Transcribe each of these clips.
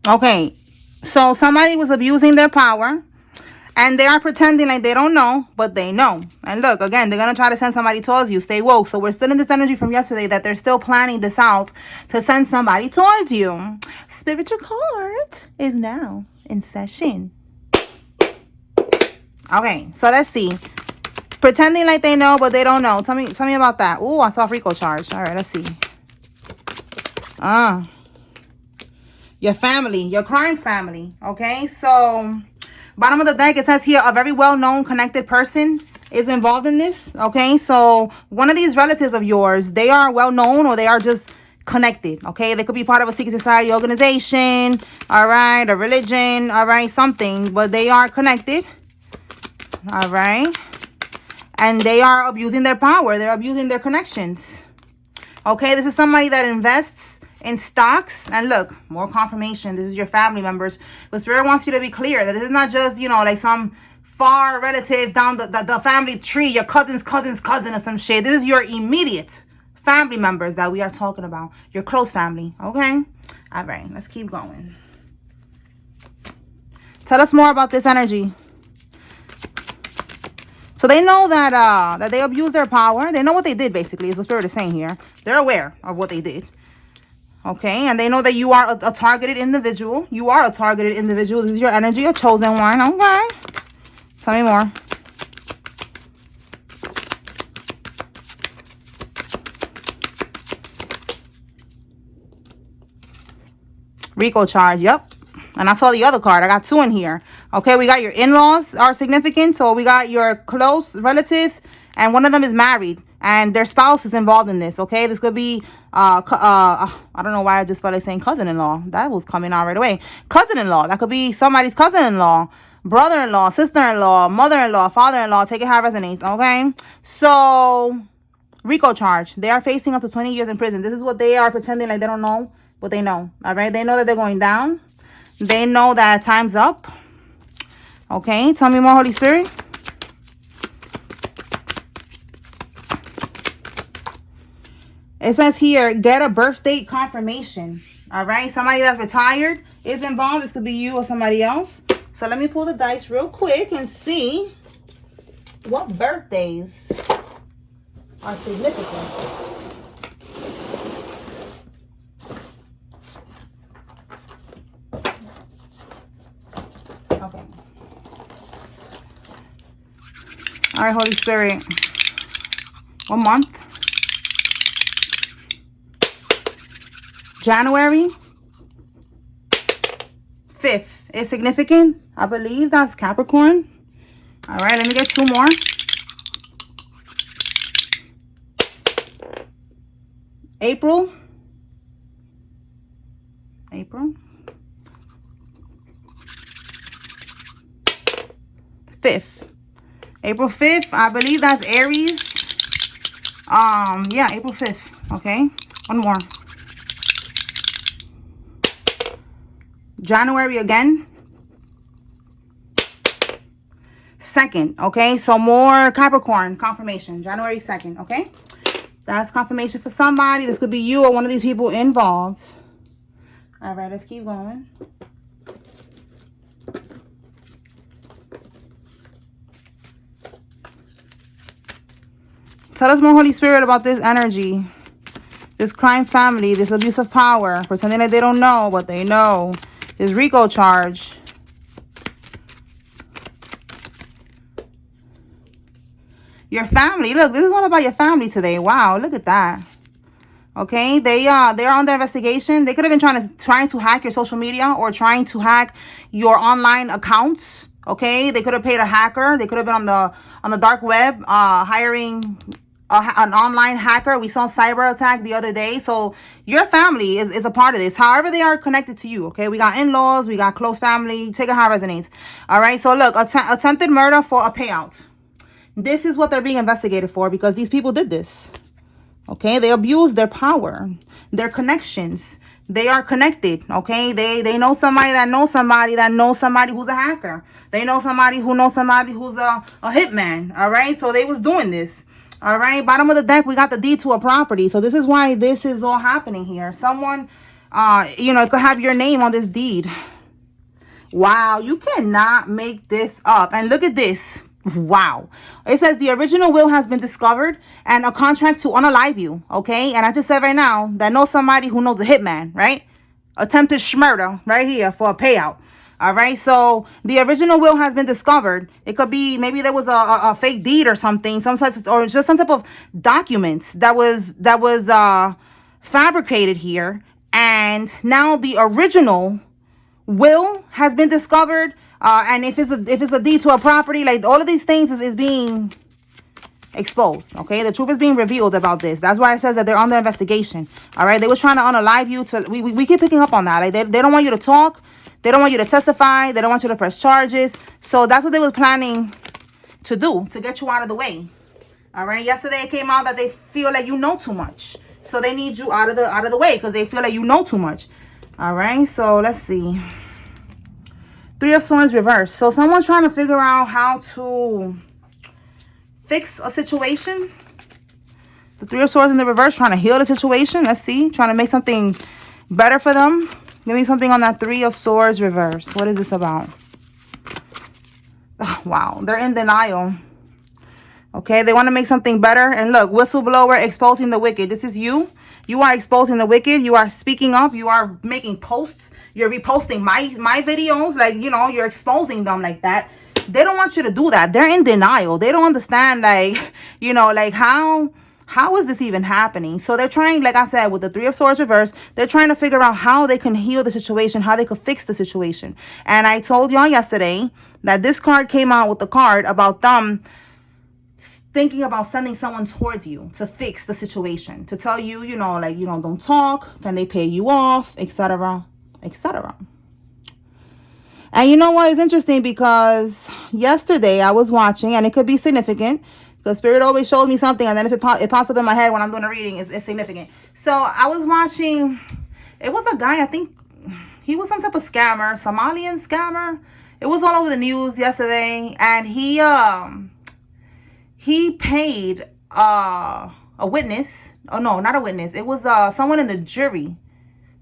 Okay, so somebody was abusing their power. And they are pretending like they don't know, but they know. And look, again, they're going to try to send somebody towards you. Stay woke. So we're still in this energy from yesterday that they're still planning this out to send somebody towards you. Spiritual court is now in session. Okay, so let's see. Pretending like they know, but they don't know. Tell me about that. Ooh, I saw RICO charge. All right, let's see. Your family, your crime family. Okay, so bottom of the deck, it says here a very well-known connected person is involved in this. Okay, so one of these relatives of yours, they are well-known or they are just connected. Okay, they could be part of a secret society organization, all right, a religion, all right, something, but they are connected, all right, and they are abusing their power. They're abusing their connections. Okay, this is somebody that invests in stocks. And look, more confirmation. This is your family members. But Spirit wants you to be clear that this is not just, you know, like some far relatives down the family tree, your cousin's cousin or some shit. This is your immediate family members that we are talking about. Your close family. Okay? All right, let's keep going. Tell us more about this energy. So they know that they abused their power. They know what they did, basically, is what Spirit is saying here. They're aware of what they did. Okay, and they know that you are a targeted individual. You are a targeted individual. This is your energy, a chosen one. Okay. Tell me more. RICO charge, yep. And I saw the other card. I got two in here. Okay, we got your in-laws are significant. So we got your close relatives, and one of them is married, and their spouse is involved in this. Okay, this could be I don't know why I just felt like saying cousin-in-law. That was coming out right away. Cousin-in-law. That could be somebody's cousin-in-law, brother-in-law, sister-in-law, mother-in-law, father-in-law. Take it how it resonates. Okay, so RICO charge. They are facing up to 20 years in prison. This is what they are pretending like they don't know, but they know. All right, they know that they're going down. They know that time's up. Okay, tell me more, Holy Spirit. It says here, get a birth date confirmation. All right, somebody that's retired is involved. This could be you or somebody else. So let me pull the dice real quick and see what birthdays are significant. Okay. All right, Holy Spirit. What month? January 5th is significant. I believe that's Capricorn. All right, let me get two more. April 5th. April 5th, I believe that's Aries. Yeah, April 5th. Okay, one more. January again. 2nd. Okay, so more Capricorn confirmation. January 2nd. Okay, that's confirmation for somebody. This could be you or one of these people involved. All right, let's keep going. Tell us more, Holy Spirit, about this energy. This crime family, this abuse of power, pretending that they don't know what they know. This RICO charge. Your family. Look, this is all about your family today. Wow, look at that. Okay, they're under investigation. They could have been trying to hack your social media or trying to hack your online accounts. Okay, they could have paid a hacker. They could have been on the dark web hiring an online hacker. We saw cyber attack the other day. So your family is a part of this. However, they are connected to you. Okay, we got in-laws, we got close family. Take it how it resonates. All right, so look, attempted murder for a payout. This is what they're being investigated for because these people did this. Okay, they abused their power, their connections. They are connected. Okay, they know somebody that knows somebody that knows somebody who's a hacker. They know somebody who knows somebody who's a hitman. All right, so they was doing this. All right, bottom of the deck, we got the deed to a property. So this is why this is all happening here. Someone You know, it could have your name on this deed. Wow, you cannot make this up. And look at this. Wow. It says the original will has been discovered and a contract to unalive you. Okay. And I just said right now that knows somebody who knows a hitman, right? Attempted murder right here for a payout. All right. So the original will has been discovered. It could be maybe there was a fake deed or something, or just some type of documents that was fabricated here. And now the original will has been discovered, and if it's a deed to a property, like all of these things is being exposed. Okay, the truth is being revealed about this. That's why it says that they're under investigation. All right, they were trying to unalive you. We keep picking up on that. Like they don't want you to talk, they don't want you to testify, they don't want you to press charges. So that's what they was planning to do, to get you out of the way. All right, yesterday it came out that they feel like you know too much, so they need you out of the way because they feel like you know too much. All right, so let's see. Three of Swords reversed. So someone's trying to figure out how to fix a situation. The Three of Swords in the reverse, trying to heal the situation. Let's see. Trying to make something better for them. Give me something on that Three of Swords reverse. What is this about? Oh, wow. They're in denial. Okay, they want to make something better. And look, whistleblower exposing the wicked. This is you. You are exposing the wicked. You are speaking up. You are making posts. You're reposting my videos. Like, you know, you're exposing them like that. They don't want you to do that. They're in denial. They don't understand, like, you know, like how is this even happening? So they're trying, like I said, with the Three of Swords reverse, they're trying to figure out how they can heal the situation, how they could fix the situation. And I told y'all yesterday that this card came out with the card about them thinking about sending someone towards you to fix the situation, to tell you, you know, like, you know, don't talk, can they pay you off, etc., etc. And you know what is interesting, because yesterday I was watching, and it could be significant because Spirit always shows me something, and then if it pops up in my head when I'm doing a reading, it's significant. So I was watching, it was a guy, I think he was some type of scammer, Somalian scammer. It was all over the news yesterday, and he paid a witness. Oh, no, not a witness. It was someone in the jury.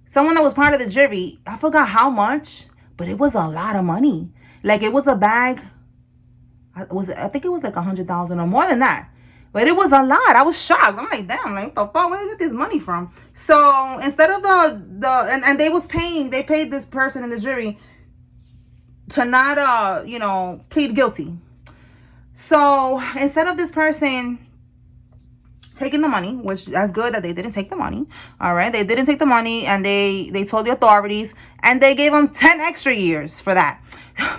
Someone that was part of the jury. I forgot how much, but it was a lot of money. Like, it was a bag. I think it was like 100,000 or more than that. But it was a lot. I was shocked. I'm like, damn, like, what the fuck? Where did they get this money from? So instead of and they paid this person in the jury to not, you know, plead guilty. So instead of this person taking the money, which that's good that they didn't take the money. All right. They didn't take the money, and they told the authorities, and they gave him 10 extra years for that,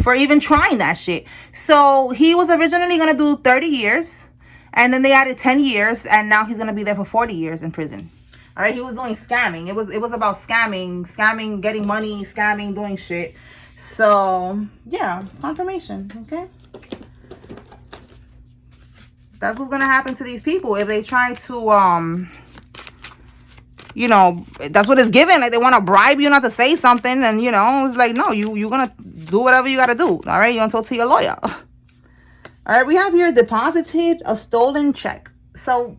for even trying that shit. So he was originally going to do 30 years, and then they added 10 years, and now he's going to be there for 40 years in prison. All right. He was doing scamming. It was about scamming, getting money, scamming, doing shit. So yeah, confirmation. Okay. That's what's going to happen to these people if they try to, you know, that's what it's given. Like, they want to bribe you not to say something. And, you know, it's like, no, you're going to do whatever you got to do. All right. You're going to talk to your lawyer. All right. We have here deposited a stolen check. So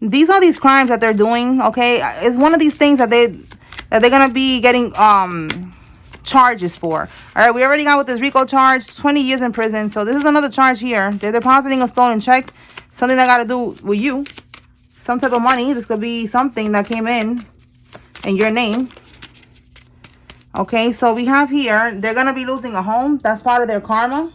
these are these crimes that they're doing. Okay. It's one of these things that they're going to be getting, charges for. All right, we already got with this RICO charge, 20 years in prison. So this is another charge here. They're depositing a stolen check, something that got to do with you, some type of money. This could be something that came in your name. Okay, so we have here, they're gonna be losing a home. That's part of their karma.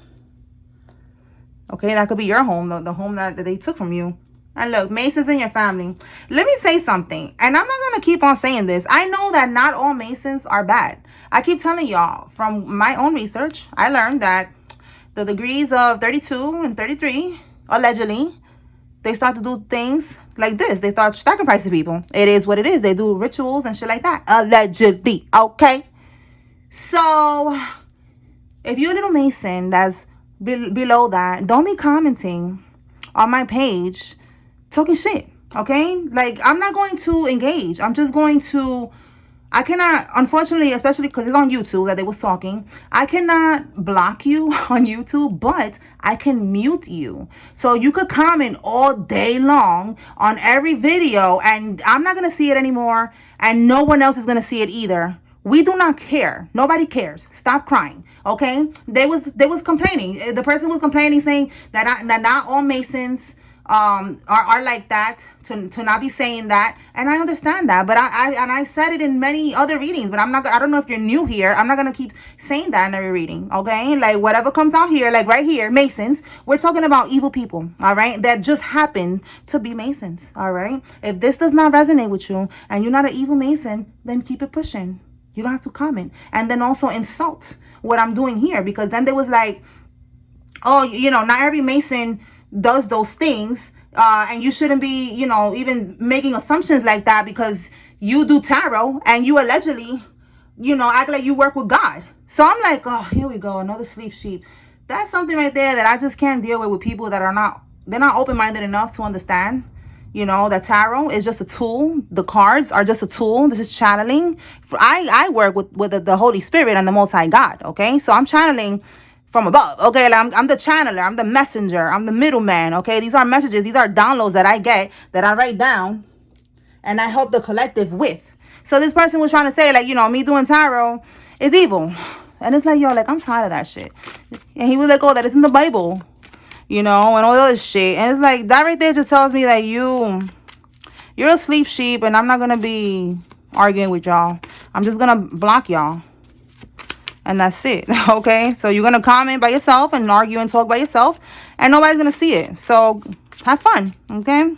Okay, that could be your home, the home that they took from you. And look, Masons in your family. Let me say something, and I'm not going to keep on saying this. I know that not all Masons are bad. I keep telling y'all, from my own research, I learned that the degrees of 32 and 33, allegedly, they start to do things like this. They start sacrificing people. It is what it is. They do rituals and shit like that. Allegedly, okay? So, if you're a little Mason that's below that, don't be commenting on my page talking shit, okay? Like, I'm not going to engage. I'm just going to I cannot, unfortunately, especially because it's on YouTube that they was talking, I cannot block you on YouTube, but I can mute you. So you could comment all day long on every video, and I'm not going to see it anymore, and no one else is going to see it either. We do not care. Nobody cares. Stop crying. Okay? They was complaining. The person was complaining, saying that not all Masons are like that, to not be saying that, and I understand that, but I said it in many other readings, but I don't know if you're new here. I'm not gonna keep saying that in every reading, okay? Like, whatever comes out here, like right here, Masons, we're talking about evil people, all right, that just happen to be Masons, all right? If this does not resonate with you and you're not an evil Mason, then keep it pushing. You don't have to comment and then also insult what I'm doing here, because then there was like, oh, not every Mason does those things, and you shouldn't be, even making assumptions like that because you do tarot and you allegedly, act like you work with God. So I'm like, oh, here we go, another sleep sheep. That's something right there that I just can't deal with people that they're not open-minded enough to understand, that tarot is just a tool. The cards are just a tool. This is channeling. I work with the Holy Spirit and the Most High God, okay? So I'm channeling from above, okay? Like I'm the channeler, I'm the messenger, I'm the middleman, okay? These are messages, these are downloads that I get, that I write down, and I help the collective with. So this person was trying to say, like, me doing tarot is evil. And it's like, yo, like, I'm tired of that shit. And he was like, oh, that is in the Bible, and all this shit. And it's like, that right there just tells me that you're a sleep sheep, and I'm not gonna be arguing with y'all. I'm just gonna block y'all. And that's it, okay? So you're going to comment by yourself and argue and talk by yourself, and nobody's going to see it. So have fun, okay?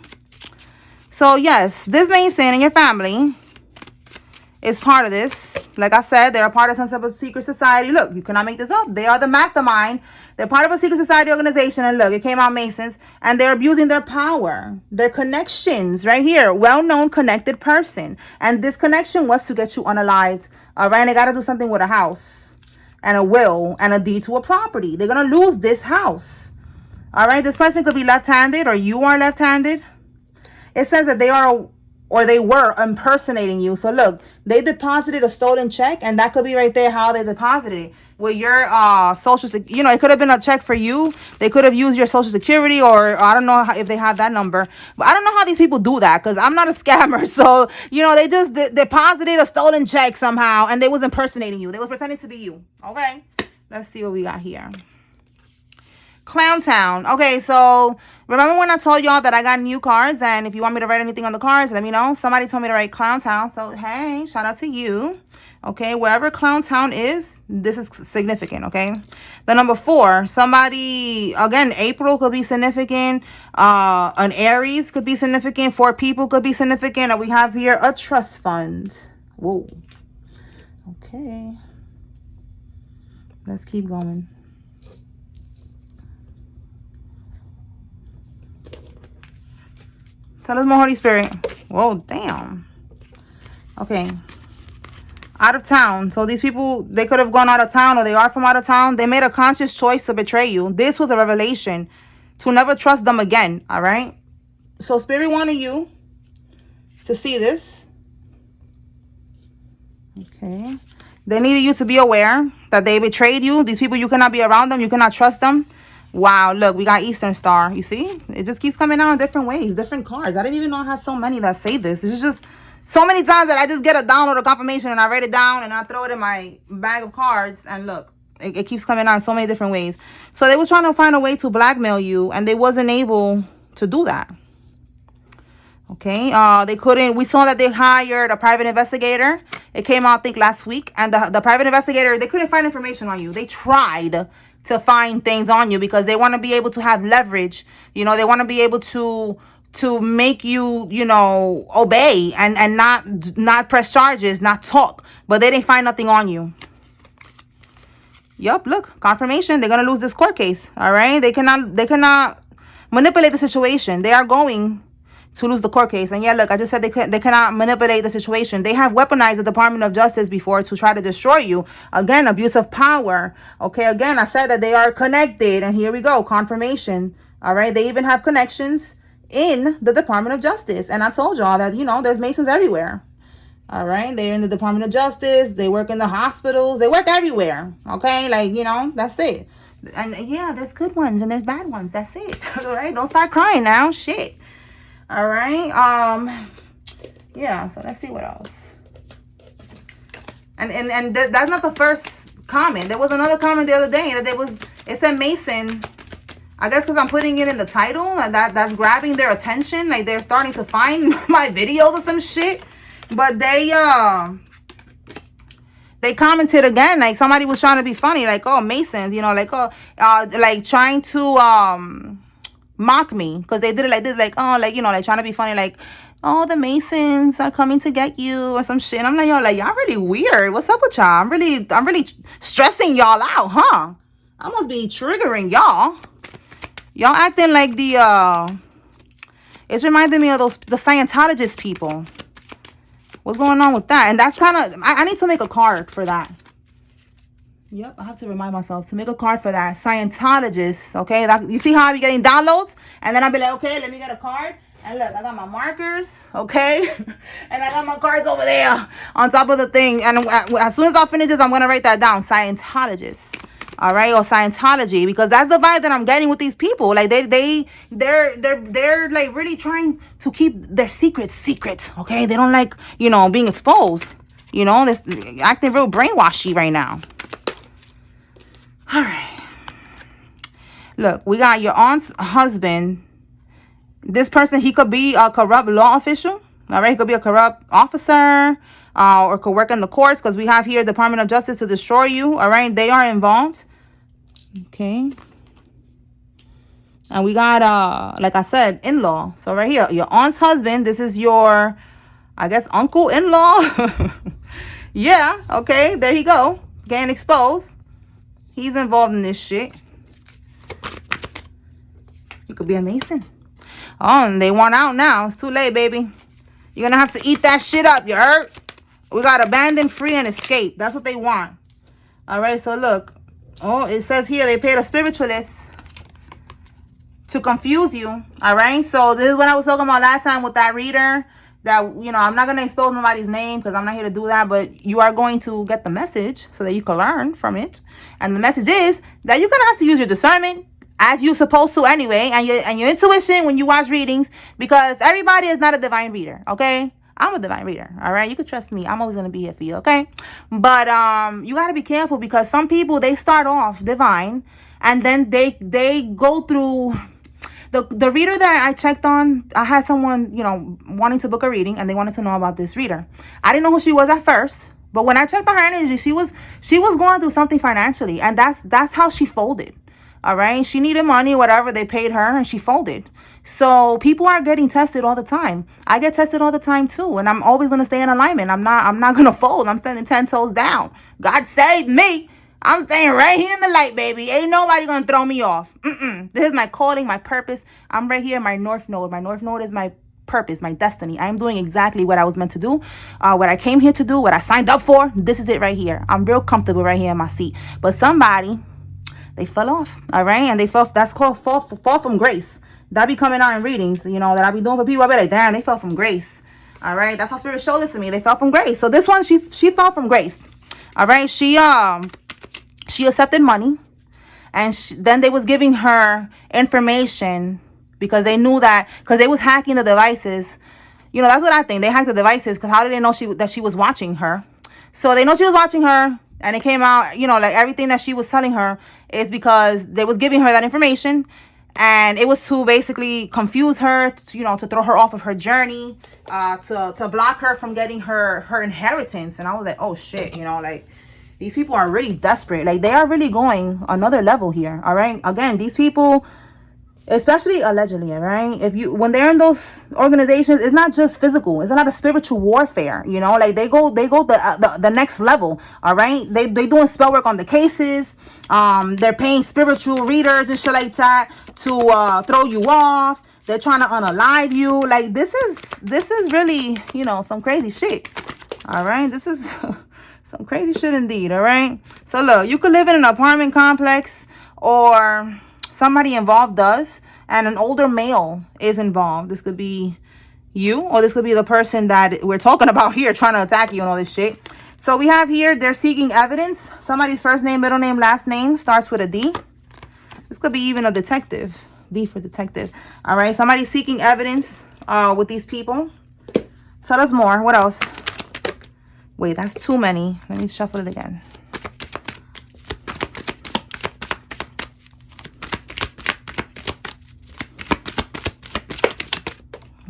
So, yes, this Mason and your family is part of this. Like I said, they're a part of some type of secret society. Look, you cannot make this up. They are the mastermind. They're part of a secret society organization. And look, it came out Masons. And they're abusing their power, their connections right here. Well-known connected person. And this connection was to get you unalived. All right, and they got to do something with a house and a will and a deed to a property. They're going to lose this house. All right, this person could be left-handed, or you are left-handed. It says that they are, or they were impersonating you. So look, they deposited a stolen check, and that could be right there how they deposited it. With your social, it could have been a check for you. They could have used your social security, or I don't know if they have that number. But I don't know how these people do that, because I'm not a scammer. So, they just deposited a stolen check somehow, and they was impersonating you. They was pretending to be you. Okay, let's see what we got here. Clown Town. Okay, so remember when I told y'all that I got new cards, and if you want me to write anything on the cards, let me know. Somebody told me to write Clown Town, so hey, shout out to you. Okay, wherever Clown Town is, this is significant, okay? The number 4, somebody, again, April could be significant. An Aries could be significant. 4 people could be significant. And we have here a trust fund. Whoa. Okay. Let's keep going. Tell us more, Holy Spirit. Whoa, damn. Okay. Out of town. So these people, they could have gone out of town, or they are from out of town. They made a conscious choice to betray you. This was a revelation to never trust them again. All right. So Spirit wanted you to see this. Okay. They needed you to be aware that they betrayed you. These people, you cannot be around them. You cannot trust them. Wow. Look, we got Eastern Star. You see? It just keeps coming out in different ways, different cards. I didn't even know I had so many that say this. This is just so many times that I just get a download or confirmation, and I write it down and I throw it in my bag of cards, and look, it keeps coming out in so many different ways. So they was trying to find a way to blackmail you, and they wasn't able to do that. Okay, they couldn't. We saw that they hired a private investigator. It came out, I think, last week, and the private investigator, they couldn't find information on you. They tried to find things on you because they want to be able to have leverage. They want to be able to make you, obey and not press charges, not talk. But they didn't find nothing on you. Yup, look, confirmation. They're going to lose this court case, all right? They cannot manipulate the situation. They are going to lose the court case. And yeah, look, I just said they cannot manipulate the situation. They have weaponized the Department of Justice before to try to destroy you. Again, abuse of power. Okay, again, I said that they are connected. And here we go, confirmation. All right, they even have connections in the Department of Justice. And I told y'all that, there's Masons everywhere. All right, they're in the Department of Justice. They work in the hospitals. They work everywhere. Okay, like, you know, that's it. And yeah, there's good ones and there's bad ones. That's it. All right, don't start crying now. Shit. All right. Yeah. So let's see what else. And that's not the first comment. There was another comment the other day that it said Mason. I guess because I'm putting it in the title, and that's grabbing their attention. Like, they're starting to find my videos or some shit. But they commented again, like somebody was trying to be funny, like, oh, Masons, you know, like, oh, like trying to mock me, because they did it like this, like, oh, like, you know, like trying to be funny, like, oh, the Masons are coming to get you or some shit. And I'm like, yo, like, y'all really weird. What's up with y'all? I'm really stressing y'all out, huh? I must be triggering y'all. Y'all acting like it's reminding me of the Scientologist people. What's going on with that? And that's kind of, I need to make a card for that. Yep, I have to remind myself to make a card for that. Scientologist, okay? You see how I be getting downloads? And then I'll be like, okay, let me get a card. And look, I got my markers, okay? And I got my cards over there on top of the thing. And as soon as I finish this, I'm going to write that down. Scientologist. All right, or Scientology, because that's the vibe that I'm getting with these people. Like, they're like really trying to keep their secrets secret. Okay, they don't like, you know, being exposed. You know, they're acting real brainwashy right now. All right, look, we got your aunt's husband. This person, he could be a corrupt law official. All right, he could be a corrupt officer. Or could work in the courts, because we have here Department of Justice to destroy you. All right, they are involved. Okay. And we got like I said, in-law. So right here, your aunt's husband. This is your, I guess, uncle in-law. Yeah, okay, there you go, getting exposed. He's involved in this shit. He could be a Mason. Oh, and they want out now. It's too late, baby. You're gonna have to eat that shit up, you heard? We got abandon, free, and escape. That's what they want. All right, so look. Oh, it says here they paid a spiritualist to confuse you. All right, so this is what I was talking about last time with that reader. That, you know, I'm not going to expose nobody's name because I'm not here to do that. But you are going to get the message so that you can learn from it. And the message is that you're going to have to use your discernment as you're supposed to anyway. And your intuition when you watch readings. Because everybody is not a divine reader, okay? I'm a divine reader, all right? You can trust me. I'm always going to be here for you, okay? But you got to be careful, because some people, they start off divine and then they go through... The reader that I checked on, I had someone, you know, wanting to book a reading, and they wanted to know about this reader. I didn't know who she was at first, but when I checked on her energy, she was going through something financially, and that's how she folded. All right, she needed money, whatever, they paid her, and she folded. So people are getting tested all the time. I get tested all the time too, and I'm always gonna stay in alignment. I'm not gonna fold. I'm standing 10 toes down. God saved me. I'm staying right here in the light, baby. Ain't nobody gonna throw me off. This is my calling, my purpose. I'm right here in my North Node. My North Node is my purpose, my destiny. I am doing exactly what I was meant to do, what I came here to do, what I signed up for. This is it right here. I'm real comfortable right here in my seat. But somebody, they fell off, all right? And they fell, that's called fall from grace. That be coming out in readings, you know, that I be doing for people. I be like, damn, they fell from grace. All right, that's how Spirit showed this to me. They fell from grace. So this one, she fell from grace. All right, she accepted money, and then they was giving her information because they knew that, because they was hacking the devices. You know, that's what I think. They hacked the devices, because how did they know that she was watching her? So they know she was watching her, and it came out, you know, like everything that she was telling her is because they was giving her that information, and it was to basically confuse her, to, you know, to throw her off of her journey, to block her from getting her inheritance. And I was like, oh shit, you know, like, these people are really desperate. Like, they are really going another level here. All right. Again, these people, especially allegedly, all right, when they're in those organizations, it's not just physical. It's not a spiritual warfare. You know, like they go the next level. All right. They doing spell work on the cases. They're paying spiritual readers and shit like that to throw you off. They're trying to unalive you. Like, this is really, you know, some crazy shit. All right. This is some crazy shit indeed, all right? So look, you could live in an apartment complex, or somebody involved does, and an older male is involved. This could be, you, or this could be the person that we're talking about here trying to attack you and all this shit. So we have here, they're seeking evidence. Somebody's first name, middle name, last name starts with a D. This could be even a detective. D for detective. All right, somebody's seeking evidence with these people. Tell us more. What else? Wait, that's too many. Let me shuffle it again.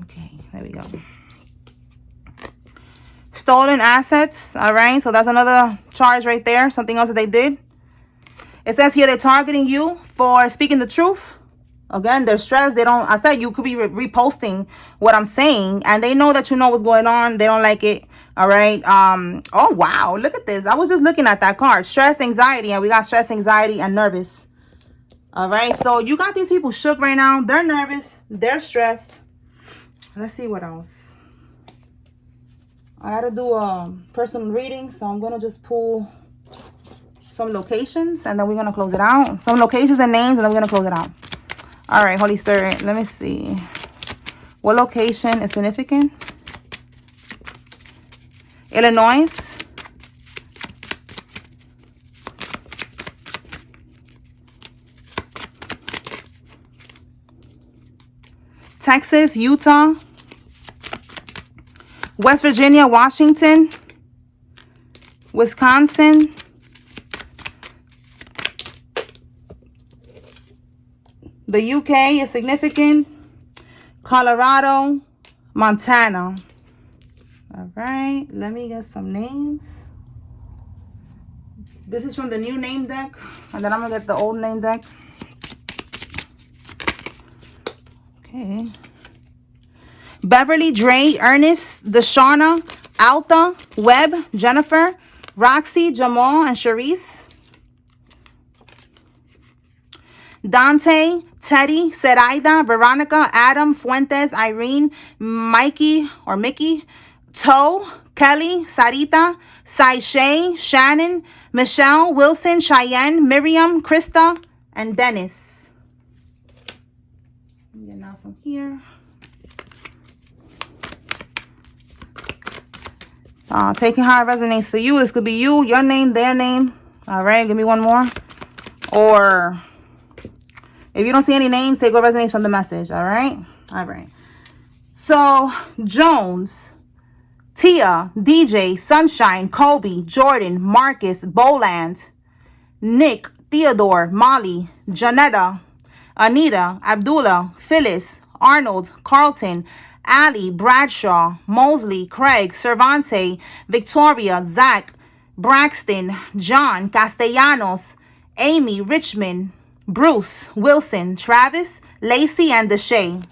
Okay, there we go. Stolen assets. All right, so that's another charge right there. Something else that they did. It says here they're targeting you for speaking the truth. Again, they're stressed. They don't, I said you could be reposting what I'm saying, and they know that you know what's going on. They don't like it. All right. Oh, wow. Look at this. I was just looking at that card. Stress, anxiety, and we got stress, anxiety, and nervous. All right. So you got these people shook right now. They're nervous. They're stressed. Let's see what else. I got to do a personal reading, so I'm going to just pull some locations, and then we're going to close it out. Some locations and names, and then we're going to close it out. All right, Holy Spirit, let me see. What location is significant? Illinois. Texas, Utah. West Virginia, Washington. Wisconsin. The UK is significant. Colorado, Montana. All right, let me get some names. This is from the new name deck, and then I'm gonna get the old name deck. Okay. Beverly, Dre, Ernest, Deshauna, Alta, Webb, Jennifer, Roxy, Jamal, and Sharice. Dante, Teddy, Seraida, Veronica, Adam, Fuentes, Irene, Mikey or Mickey, Toe, Kelly, Sarita, Saishay, Shannon, Michelle, Wilson, Cheyenne, Miriam, Krista, and Dennis. Get now from here. Taking how it resonates for you. This could be you, your name, their name. All right, give me one more. Or if you don't see any names, take what resonates from the message. All right. All right. So Jones, Tia, DJ, Sunshine, Kobe, Jordan, Marcus, Boland, Nick, Theodore, Molly, Janetta, Anita, Abdullah, Phyllis, Arnold, Carlton, Ali, Bradshaw, Mosley, Craig, Cervante, Victoria, Zach, Braxton, John, Castellanos, Amy, Richmond, Bruce, Wilson, Travis, Lacey, and Deshay.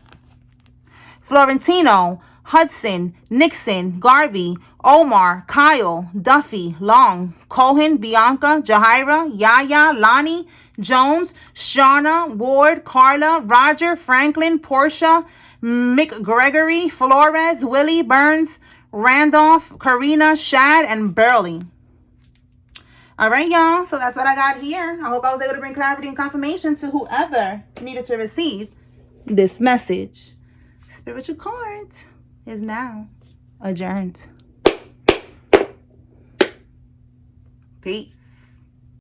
Florentino, Hudson, Nixon, Garvey, Omar, Kyle, Duffy, Long, Cohen, Bianca, Jahira, Yaya, Lonnie, Jones, Shauna, Ward, Carla, Roger, Franklin, Portia, McGregory, Flores, Willie, Burns, Randolph, Karina, Shad, and Burley. All right, y'all. So that's what I got here. I hope I was able to bring clarity and confirmation to whoever needed to receive this message. Spiritual Court is now adjourned. Peace.